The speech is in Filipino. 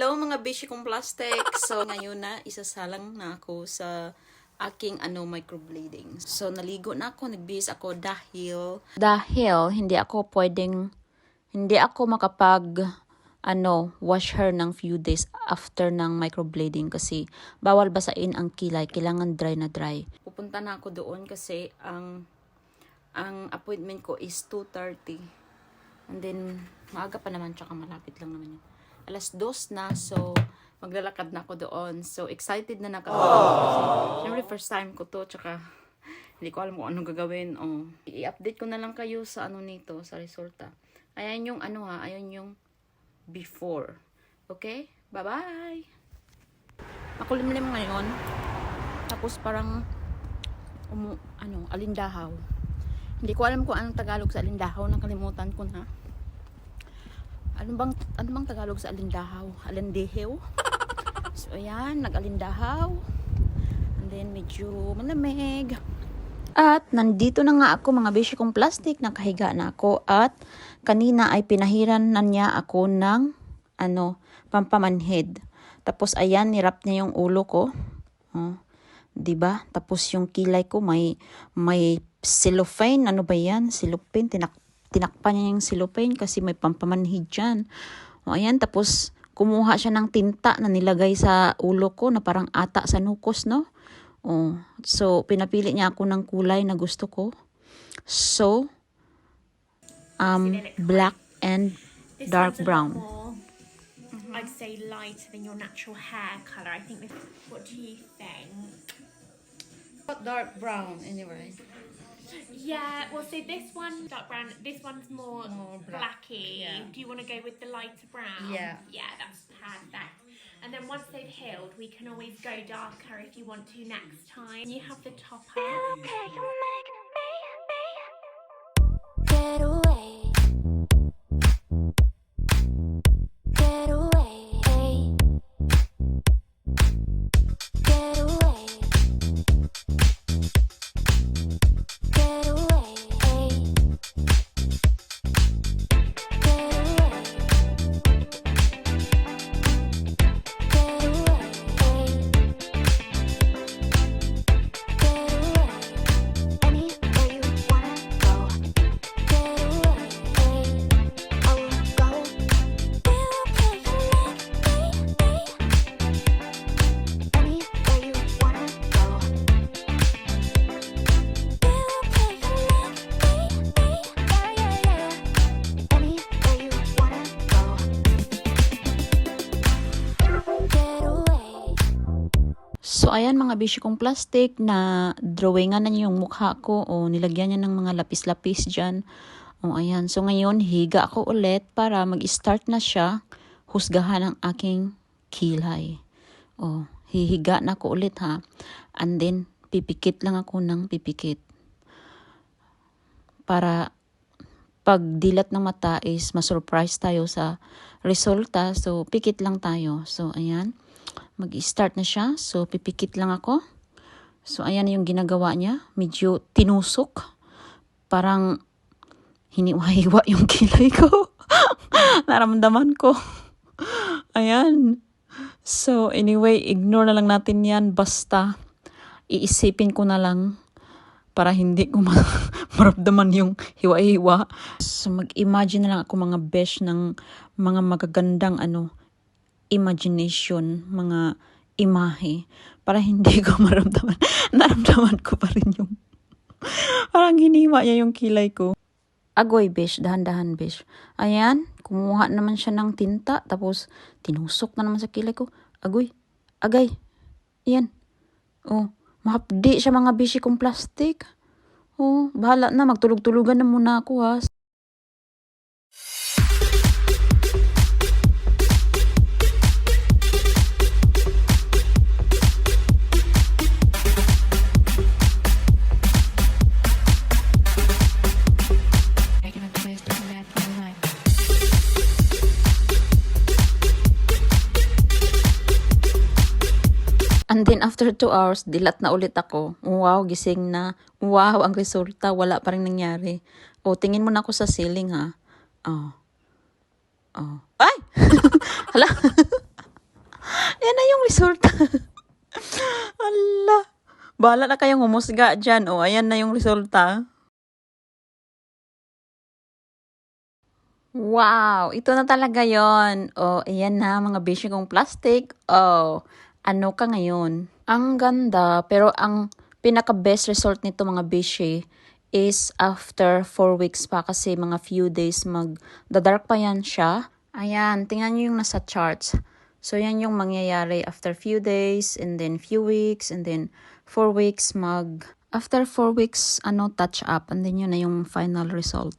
Hello mga bishi kong plastic. So ngayon na isasalang na ako sa aking microblading. So naligo na ako, nagbihis ako dahil hindi ako makapag wash hair ng few days after ng microblading kasi bawal basain ang kilay, kailangan dry na dry. Pupunta na ako doon kasi ang appointment ko is 2:30. And then maaga pa naman, tsaka malapit lang naman yun. 2:00 na, so maglalakad na ako doon. So excited na ako. Siyempre first time ko to, tsaka hindi ko alam kung anong gagawin. I-update ko na lang kayo sa nito, sa resulta. Ayan yung ayan yung before. Okay? Bye-bye! Makulimlim ngayon. Tapos parang alindahaw. Hindi ko alam kung anong Tagalog sa alindahaw, nakalimutan ko na. Ano bang Tagalog sa alindahaw? Alindehew? So ayan, nag-alindahaw. And then medyo malamig. At nandito na nga ako mga beshi kong plastic, nakahiga na ako at kanina ay pinahiran na niya ako ng pampamanhid. Tapos ayan, nirap niya yung ulo ko. Oh, 'di ba? Tapos yung kilay ko may cellophane, ano ba 'yan? Cellophane, tinakpan niya yung cellophane kasi may pampamanhid dyan. O ayan, tapos kumuha siya ng tinta na nilagay sa ulo ko na parang ata sa nukos, no? O, so pinapili niya ako ng kulay na gusto ko. So, black and dark brown. I'd say lighter than your natural hair colour. I think this, what do you think? Dark brown anyway. Yeah, well, so this one dark brown, this one's more blacky. Yeah. Do you want to go with the lighter brown? Yeah. Yeah, that's perfect. And then once they've healed, we can always go darker if you want to next time. You have the top up. Get away. Get away. Get away. Get away. So, ayan mga bishi kong plastic na drawingan na niya yung mukha ko o nilagyan niya ng mga lapis-lapis dyan. O, ayan. So, ngayon, higa ako ulit para mag-start na siya husgahan ang aking kilay. O, hihiga na ako ulit ha. And then, pipikit lang ako ng pipikit. Para pag dilat ng mata is masurprise tayo sa resulta. So, pikit lang tayo. So, ayan. Mag-start na siya. So, pipikit lang ako. So, ayan yung ginagawa niya. Medyo tinusok. Parang hiniwa-hiwa yung kilay ko. Naramdaman ko. Ayan. So, anyway, ignore na lang natin yan. Basta, iisipin ko na lang para hindi ko maramdaman yung hiwa-hiwa. So, mag-imagine na lang ako mga besh ng mga magagandang imagination, mga imahe, para hindi ko maramdaman. Naramdaman ko pa rin yung parang hiniwa niya yung kilay ko. Agoy, besh. Dahan-dahan, besh. Ayan, kumuha naman siya ng tinta, tapos tinusok na naman sa kilay ko. Agoy, agay. Ayan. Oh, mahapdi siya mga bishi kong plastic. Oh, bahala na. Magtulog-tulugan na muna ako ha. And then after 2 hours, dilat na ulit ako. Wow, gising na. Wow, ang resulta, wala pa rin nangyari. O, tingin mo na ako sa ceiling ha. Oh. Ay! Hala! Yan na yung resulta. Ala. Bahala na kayong humusga dyan. O, ayan na yung resulta. Wow! Ito na talaga yon. O, ayan na mga beshi kong plastic. Oh, ano ka ngayon? Ang ganda, pero ang pinaka-best result nito mga beshi is after 4 weeks pa kasi mga few days mag-dark pa yan siya. Ayan, tingnan nyo yung nasa charts. So, yan yung mangyayari after few days, and then few weeks, and then 4 weeks after 4 weeks, touch up, and then yun na yung final result.